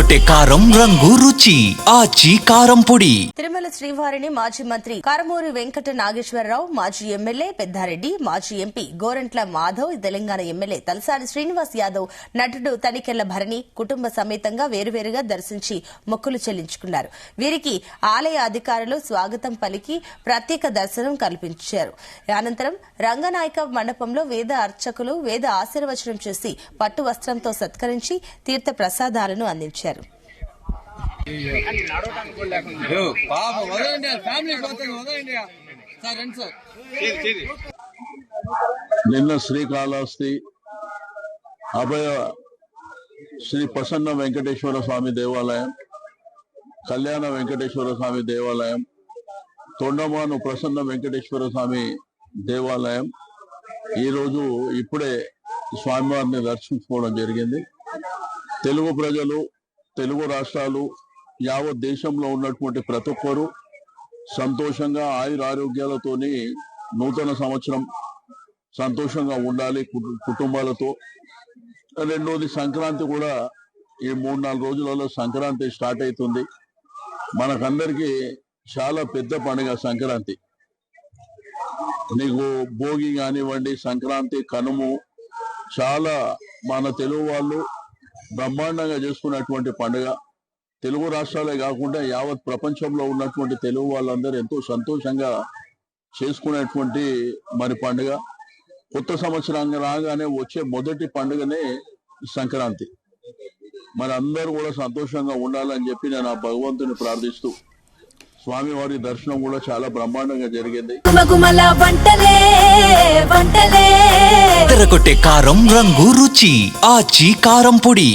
కొట్టే కారం రంగు రుచి ఆచి కారం పొడి. తిరుమల శ్రీవారిని మాజీ మంత్రి కారమూరి వెంకట నాగేశ్వరరావు, మాజీ ఎమ్మెల్యే పెద్దారెడ్డి, మాజీ ఎంపీ గోరంట్ల మాధవ్, తెలంగాణ ఎమ్మెల్యే తలసాని శ్రీనివాస్ యాదవ్, నటుడు తనికెళ్ల భరణి కుటుంబ సమేతంగా వేరువేరుగా దర్శించి మొక్కులు చెల్లించుకున్నారు. వీరికి ఆలయ అధికారులు స్వాగతం పలికి ప్రత్యేక దర్శనం కల్పించారు. అనంతరం రంగనాయక మండపంలో వేద అర్చకులు వేద ఆశీర్వచనం చేసి పట్టు వస్త్రంతో సత్కరించి తీర్థ ప్రసాదాలను అందించారు. నిన్న శ్రీకాళహస్తి అభయ శ్రీ ప్రసన్న వెంకటేశ్వర స్వామి దేవాలయం, కళ్యాణ వెంకటేశ్వర స్వామి దేవాలయం, తొండమాను ప్రసన్న వెంకటేశ్వర స్వామి దేవాలయం ఈరోజు ఇప్పుడే స్వామివారిని దర్శించుకోవడం జరిగింది. తెలుగు ప్రజలు, తెలుగు రాష్ట్రాలు, యావత్ దేశంలో ఉన్నటువంటి ప్రతి ఒక్కరూ సంతోషంగా ఆయురారోగ్యాలతోని నూతన సంవత్సరం సంతోషంగా ఉండాలి కుటుంబాలతో. రెండోది సంక్రాంతి కూడా ఈ 3-4 రోజులలో సంక్రాంతి స్టార్ట్ అవుతుంది. మనకందరికీ చాలా పెద్ద పండుగ సంక్రాంతి. నీకు భోగి కానివ్వండి, సంక్రాంతి, కనుము చాలా మన తెలుగు వాళ్ళు బ్రహ్మాండంగా చేసుకున్నటువంటి పండుగ. తెలుగు రాష్ట్రాలే కాకుండా యావత్ ప్రపంచంలో ఉన్నటువంటి తెలుగు వాళ్ళందరూ ఎంతో సంతోషంగా చేసుకునేటువంటి మరి పండుగ. కొత్త సంవత్సరం రాగానే వచ్చే మొదటి పండుగనే సంక్రాంతి. మరి అందరూ కూడా సంతోషంగా ఉండాలని చెప్పి నేను ఆ భగవంతుని ప్రార్థిస్తూ స్వామివారి దర్శనం కూడా చాలా బ్రహ్మాండంగా జరిగింది. కొట్టే కారం రంగు రుచి ఆచి కారం పొడి.